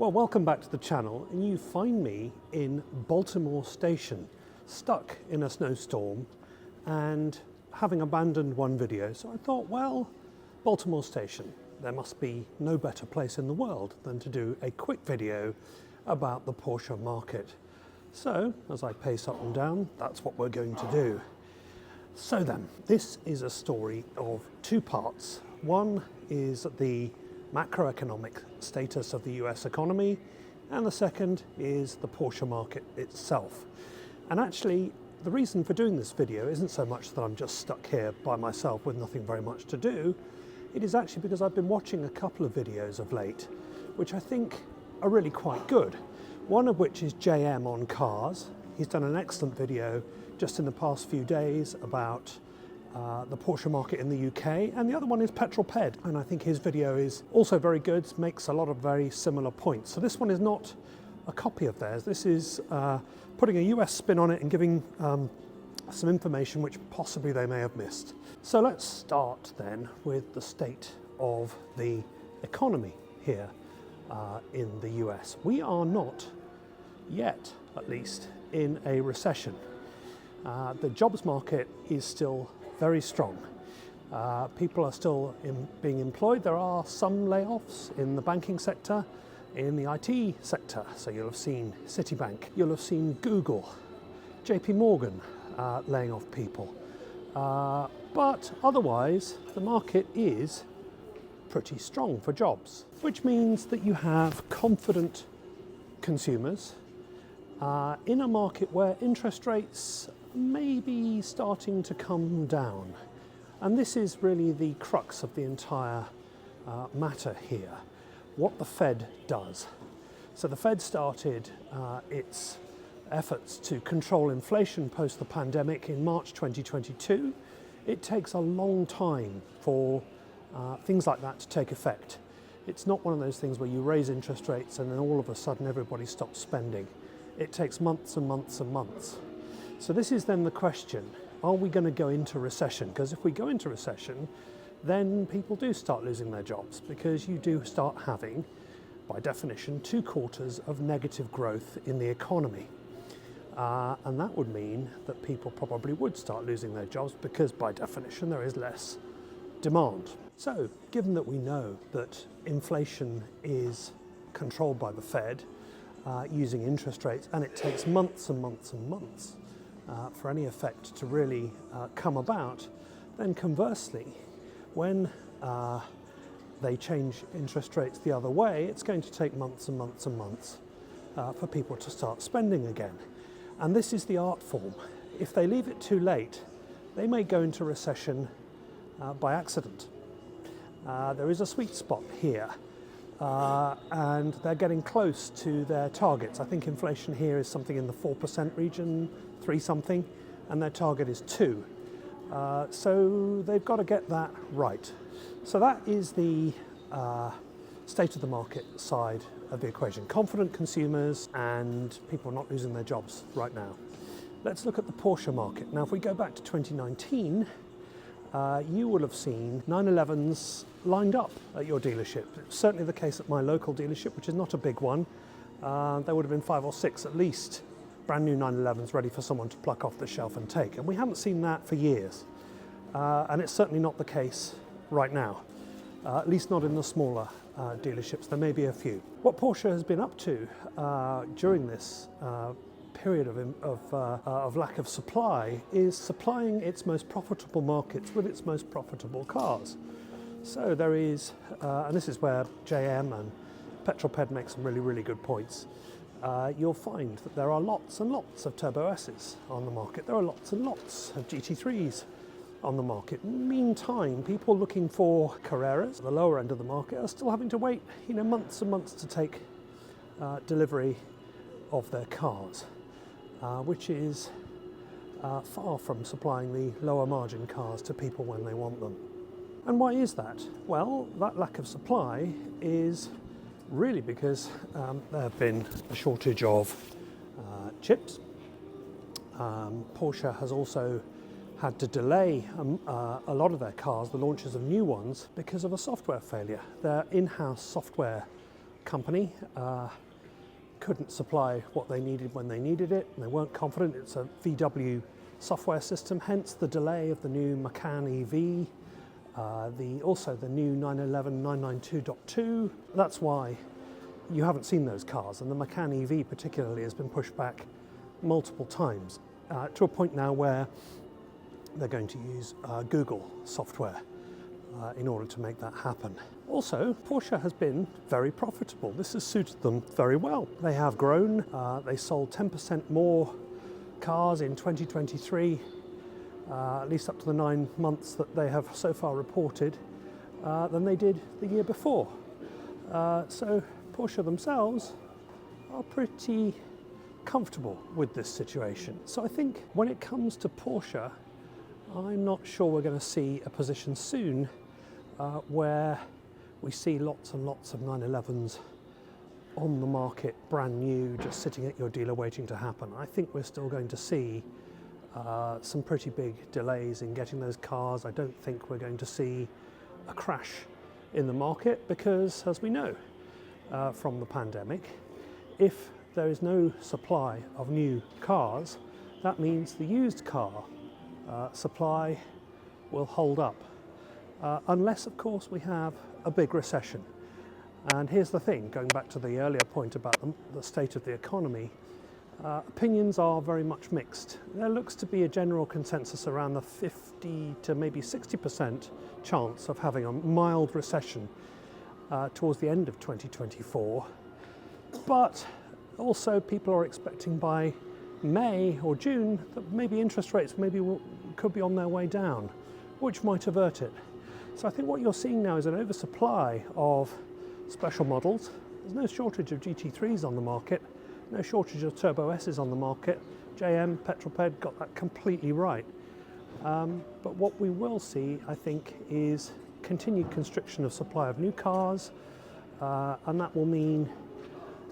Well, welcome back to the channel, and you find me in Baltimore Station, stuck in a snowstorm and having abandoned one video. So I thought, well, Baltimore Station, there must be no better place in the world than to do a quick video about the Porsche Market. So as I pace up and down, that's what we're going to do. So then, this is a story of two parts. One is the macroeconomic status of the US economy, and the second is the Porsche market itself. And actually, the reason for doing this video isn't so much that I'm just stuck here by myself with nothing very much to do. It is actually because I've been watching a couple of videos of late, which I think are really quite good. One of which is JM on cars. He's done an excellent video just in the past few days about the Porsche market in the UK, and the other one is Petrol Ped, and I think his video is also very good, makes a lot of very similar points. So this one is not a copy of theirs. This is putting a US spin on it and giving some information which possibly they may have missed. So let's start then with the state of the economy here in the US. We are not yet, at least, in a recession. The jobs market is still very strong. People are still being employed. There are some layoffs in the banking sector, in the IT sector. So you'll have seen Citibank, you'll have seen Google, JP Morgan laying off people. But otherwise, the market is pretty strong for jobs, which means that you have confident consumers in a market where interest rates may be starting to come down. And this is really the crux of the entire matter here, what the Fed does. So the Fed started its efforts to control inflation post the pandemic in March 2022. It takes a long time for things like that to take effect. It's not one of those things where you raise interest rates and then all of a sudden everybody stops spending. It takes months and months and months. So this is then the question, are we going to go into recession? Because if we go into recession, then people do start losing their jobs, because you do start having, by definition, 2 quarters of negative growth in the economy. And that would mean that people probably would start losing their jobs because, by definition, there is less demand. So, given that we know that inflation is controlled by the Fed using interest rates, and it takes months and months and months for any effect to really come about, then conversely, when they change interest rates the other way, it's going to take months and months and months for people to start spending again. And this is the art form. If they leave it too late, they may go into recession by accident. There is a sweet spot here, and they're getting close to their targets. I think inflation here is something in the 4% region, 3 something, and their target is 2. So they've got to get that right. So that is the state of the market side of the equation. Confident consumers and people not losing their jobs right now. Let's look at the Porsche market. Now, if we go back to 2019, you will have seen 911s lined up at your dealership. It's certainly the case at my local dealership, which is not a big one. There would have been 5 or 6 at least brand new 911s ready for someone to pluck off the shelf and take. And we haven't seen that for years. And it's certainly not the case right now, at least not in the smaller dealerships. There may be a few. What Porsche has been up to during this period of lack of supply is supplying its most profitable markets with its most profitable cars. So there is, and this is where JM and Petrol Ped make some really, really good points. You'll find that there are lots and lots of Turbo S's on the market. There are lots and lots of GT3s on the market. Meantime, people looking for Carreras, the lower end of the market, are still having to wait, months and months to take delivery of their cars, which is far from supplying the lower margin cars to people when they want them. And why is that? Well, that lack of supply is really because there have been a shortage of chips. Porsche has also had to delay a lot of their cars, the launches of new ones, because of a software failure. Their in-house software company couldn't supply what they needed when they needed it, and they weren't confident. It's a VW software system, hence the delay of the new Macan EV, also the new 911 992.2. That's why you haven't seen those cars, and the Macan EV particularly has been pushed back multiple times to a point now where they're going to use Google software in order to make that happen. Also, Porsche has been very profitable. This has suited them very well. They have grown. They sold 10% more cars in 2023, at least up to the 9 months that they have so far reported, than they did the year before. So Porsche themselves are pretty comfortable with this situation. So I think when it comes to Porsche, I'm not sure we're going to see a position soon where we see lots and lots of 911s on the market, brand new, just sitting at your dealer waiting to happen. I think we're still going to see some pretty big delays in getting those cars. I don't think we're going to see a crash in the market because, as we know from the pandemic, if there is no supply of new cars, that means the used car supply will hold up. Unless, of course, we have a big recession. And here's the thing, going back to the earlier point about the state of the economy, opinions are very much mixed. There looks to be a general consensus around the 50 to maybe 60% chance of having a mild recession towards the end of 2024. But also people are expecting by May or June that maybe interest rates could be on their way down, which might avert it. So I think what you're seeing now is an oversupply of special models. There's no shortage of GT3s on the market, no shortage of Turbo S's on the market. JM, Petrolped got that completely right. But what we will see, I think, is continued constriction of supply of new cars, and that will mean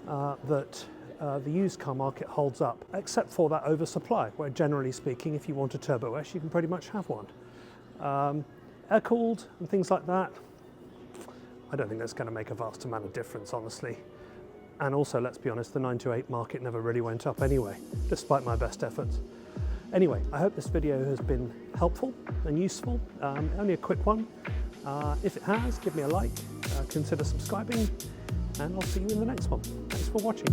that the used car market holds up, except for that oversupply, where generally speaking, if you want a Turbo S, you can pretty much have one. Air-cooled and things like that, I don't think that's going to make a vast amount of difference, honestly. And also, let's be honest, the 928 market never really went up anyway, despite my best efforts. Anyway, I hope this video has been helpful and useful. Only a quick one. If it has, give me a like, consider subscribing, and I'll see you in the next one. Thanks for watching.